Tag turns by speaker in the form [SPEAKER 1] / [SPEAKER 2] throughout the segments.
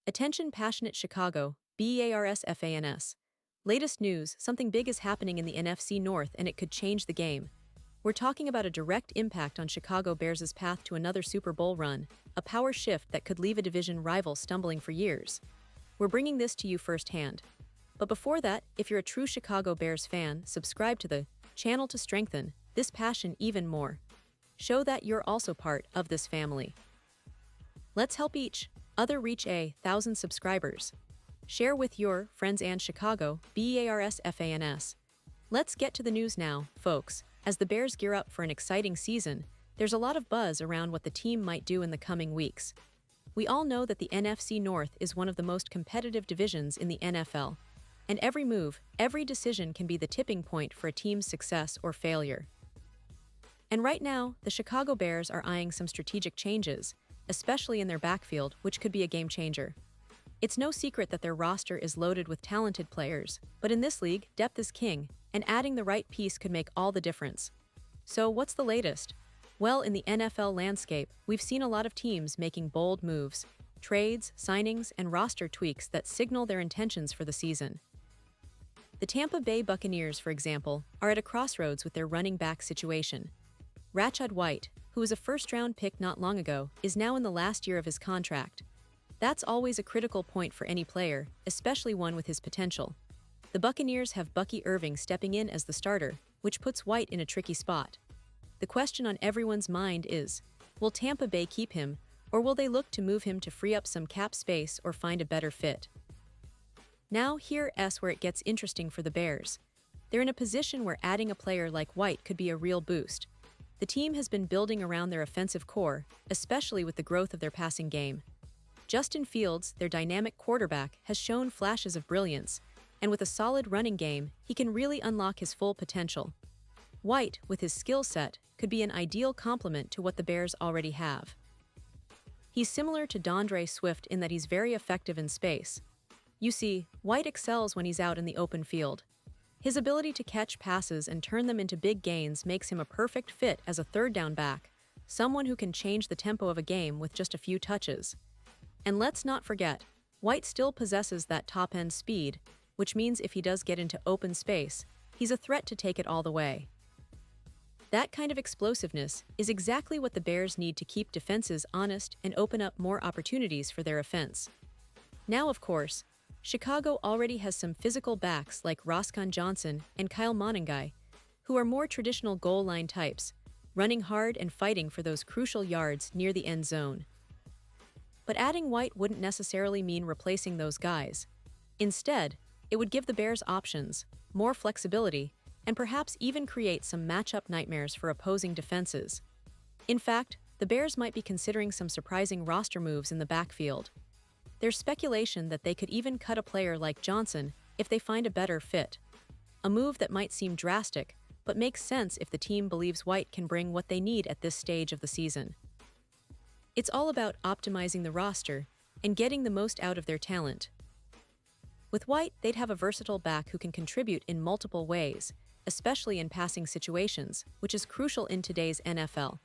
[SPEAKER 1] Attention passionate Chicago, Bears fans. Latest news, something big is happening in the NFC North and it could change the game. We're talking about a direct impact on Chicago Bears' path to another Super Bowl run, a power shift that could leave a division rival stumbling for years. We're bringing this to you firsthand. But before that, if you're a true Chicago Bears fan, subscribe to the channel to strengthen this passion even more. Show that you're also part of this family. Let's help each other reach 1,000 subscribers. Share with your friends and Chicago Bears fans. Let's get to the news now, folks. As the Bears gear up for an exciting season, there's a lot of buzz around what the team might do in the coming weeks. We all know that the NFC North is one of the most competitive divisions in the NFL, and every move, every decision can be the tipping point for a team's success or failure. And right now, the Chicago Bears are eyeing some strategic changes, especially in their backfield, which could be a game changer. It's no secret that their roster is loaded with talented players, but in this league, depth is king, and adding the right piece could make all the difference. So what's the latest? Well, in the NFL landscape, we've seen a lot of teams making bold moves, trades, signings, and roster tweaks that signal their intentions for the season. The Tampa Bay Buccaneers, for example, are at a crossroads with their running back situation. Rachaad, who was a first-round pick not long ago, is now in the last year of his contract. That's always a critical point for any player, especially one with his potential. The Buccaneers have Bucky Irving stepping in as the starter, which puts White in a tricky spot. The question on everyone's mind is, will Tampa Bay keep him, or will they look to move him to free up some cap space or find a better fit? Now here's where it gets interesting for the Bears. They're in a position where adding a player like White could be a real boost. The team has been building around their offensive core, especially with the growth of their passing game. Justin Fields, their dynamic quarterback, has shown flashes of brilliance, and with a solid running game, he can really unlock his full potential. White, with his skill set, could be an ideal complement to what the Bears already have. He's similar to DeAndre Swift in that he's very effective in space. You see, White excels when he's out in the open field. His ability to catch passes and turn them into big gains makes him a perfect fit as a third down back, someone who can change the tempo of a game with just a few touches. And let's not forget, White still possesses that top-end speed, which means if he does get into open space, he's a threat to take it all the way. That kind of explosiveness is exactly what the Bears need to keep defenses honest and open up more opportunities for their offense. Now, of course, Chicago already has some physical backs like Rachaad Johnson and Kyle Monangai, who are more traditional goal line types, running hard and fighting for those crucial yards near the end zone. But adding White wouldn't necessarily mean replacing those guys. Instead, it would give the Bears options, more flexibility, and perhaps even create some matchup nightmares for opposing defenses. In fact, the Bears might be considering some surprising roster moves in the backfield. There's speculation that they could even cut a player like Johnson if they find a better fit. A move that might seem drastic, but makes sense if the team believes White can bring what they need at this stage of the season. It's all about optimizing the roster and getting the most out of their talent. With White, they'd have a versatile back who can contribute in multiple ways, especially in passing situations, which is crucial in today's NFL.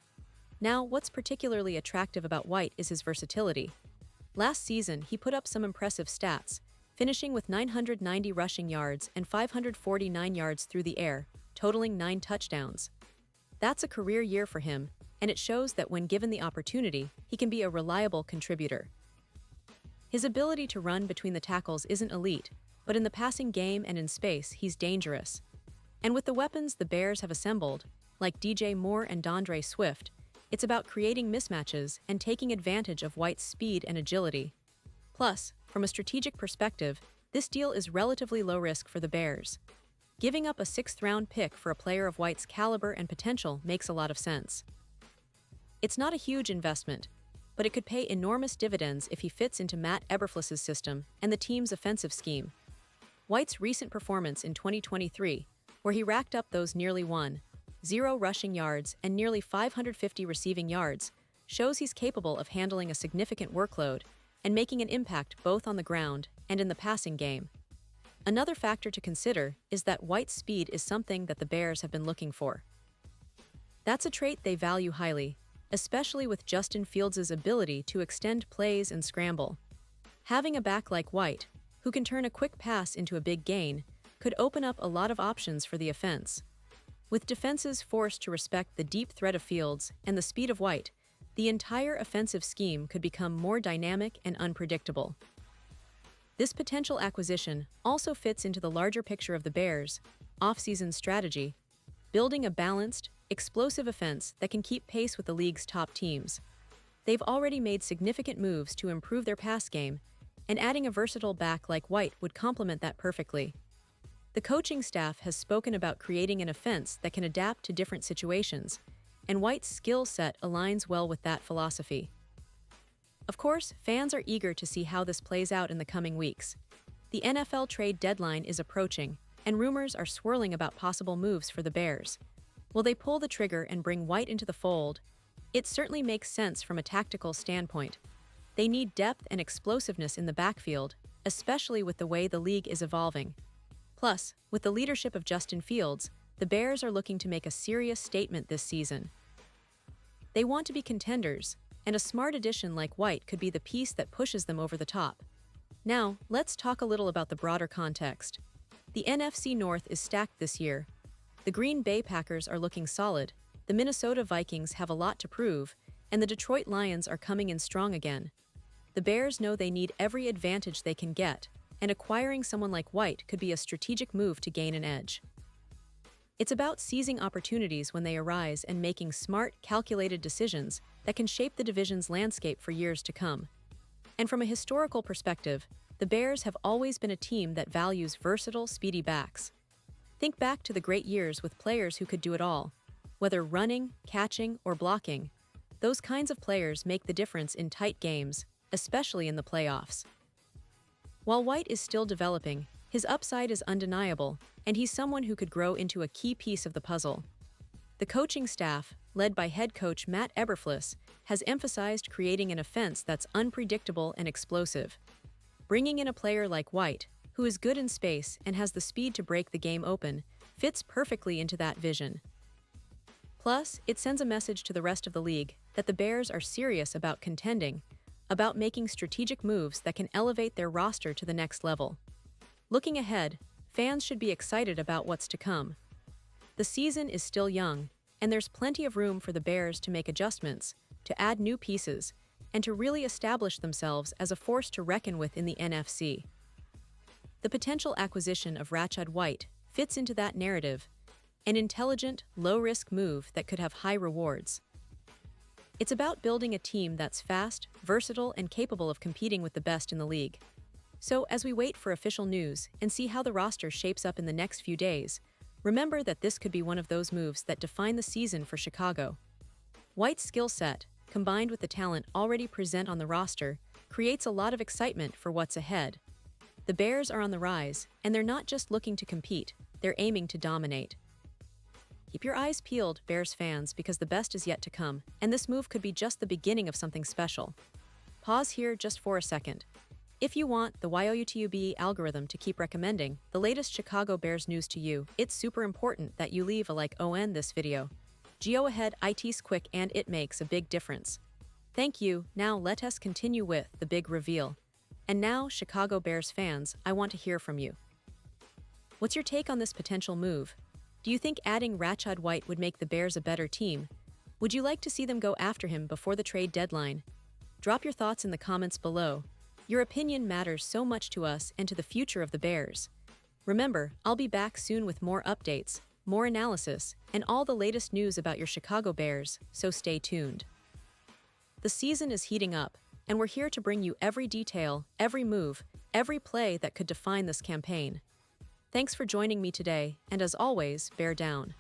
[SPEAKER 1] Now, what's particularly attractive about White is his versatility. Last season, he put up some impressive stats, finishing with 990 rushing yards and 549 yards through the air, totaling 9 touchdowns. That's a career year for him, and it shows that when given the opportunity, he can be a reliable contributor. His ability to run between the tackles isn't elite, but in the passing game and in space, he's dangerous. And with the weapons the Bears have assembled, like DJ Moore and DeAndre Swift, it's about creating mismatches and taking advantage of White's speed and agility. Plus, from a strategic perspective, this deal is relatively low risk for the Bears. Giving up a 6th-round pick for a player of White's caliber and potential makes a lot of sense. It's not a huge investment, but it could pay enormous dividends if he fits into Matt Eberflus's system and the team's offensive scheme. White's recent performance in 2023, where he racked up those nearly 1,000 rushing yards and nearly 550 receiving yards, shows he's capable of handling a significant workload and making an impact both on the ground and in the passing game. Another factor to consider is that White's speed is something that the Bears have been looking for. That's a trait they value highly, especially with Justin Fields' ability to extend plays and scramble. Having a back like White, who can turn a quick pass into a big gain, could open up a lot of options for the offense. With defenses forced to respect the deep threat of Fields and the speed of White, the entire offensive scheme could become more dynamic and unpredictable. This potential acquisition also fits into the larger picture of the Bears' offseason strategy, building a balanced, explosive offense that can keep pace with the league's top teams. They've already made significant moves to improve their pass game, and adding a versatile back like White would complement that perfectly. The coaching staff has spoken about creating an offense that can adapt to different situations, and White's skill set aligns well with that philosophy. Of course, fans are eager to see how this plays out in the coming weeks. The NFL trade deadline is approaching, and rumors are swirling about possible moves for the Bears. Will they pull the trigger and bring White into the fold? It certainly makes sense from a tactical standpoint. They need depth and explosiveness in the backfield, especially with the way the league is evolving. Plus, with the leadership of Justin Fields, the Bears are looking to make a serious statement this season. They want to be contenders, and a smart addition like White could be the piece that pushes them over the top. Now, let's talk a little about the broader context. The NFC North is stacked this year. The Green Bay Packers are looking solid, the Minnesota Vikings have a lot to prove, and the Detroit Lions are coming in strong again. The Bears know they need every advantage they can get, and acquiring someone like White could be a strategic move to gain an edge. It's about seizing opportunities when they arise and making smart, calculated decisions that can shape the division's landscape for years to come. And from a historical perspective, the Bears have always been a team that values versatile, speedy backs. Think back to the great years with players who could do it all. Whether running, catching, or blocking, those kinds of players make the difference in tight games, especially in the playoffs. While White is still developing, his upside is undeniable, and he's someone who could grow into a key piece of the puzzle. The coaching staff, led by head coach Matt Eberflus, has emphasized creating an offense that's unpredictable and explosive. Bringing in a player like White, who is good in space and has the speed to break the game open, fits perfectly into that vision. Plus, it sends a message to the rest of the league that the Bears are serious about contending, about making strategic moves that can elevate their roster to the next level. Looking ahead, fans should be excited about what's to come. The season is still young, and there's plenty of room for the Bears to make adjustments, to add new pieces, and to really establish themselves as a force to reckon with in the NFC. The potential acquisition of Rachaad White fits into that narrative, an intelligent, low-risk move that could have high rewards. It's about building a team that's fast, versatile, and capable of competing with the best in the league. So, as we wait for official news and see how the roster shapes up in the next few days, remember that this could be one of those moves that define the season for Chicago. White's skill set, combined with the talent already present on the roster, creates a lot of excitement for what's ahead. The Bears are on the rise, and they're not just looking to compete, they're aiming to dominate. Keep your eyes peeled, Bears fans, because the best is yet to come, and this move could be just the beginning of something special. Pause here just for a second. If you want the YouTube algorithm to keep recommending the latest Chicago Bears news to you, it's super important that you leave a like on this video. Go ahead, it's quick and it makes a big difference. Thank you. Now let us continue with the big reveal. And now, Chicago Bears fans, I want to hear from you. What's your take on this potential move? Do you think adding Rachaad White would make the Bears a better team? Would you like to see them go after him before the trade deadline? Drop your thoughts in the comments below. Your opinion matters so much to us and to the future of the Bears. Remember, I'll be back soon with more updates, more analysis, and all the latest news about your Chicago Bears, so stay tuned. The season is heating up, and we're here to bring you every detail, every move, every play that could define this campaign. Thanks for joining me today, and as always, bear down.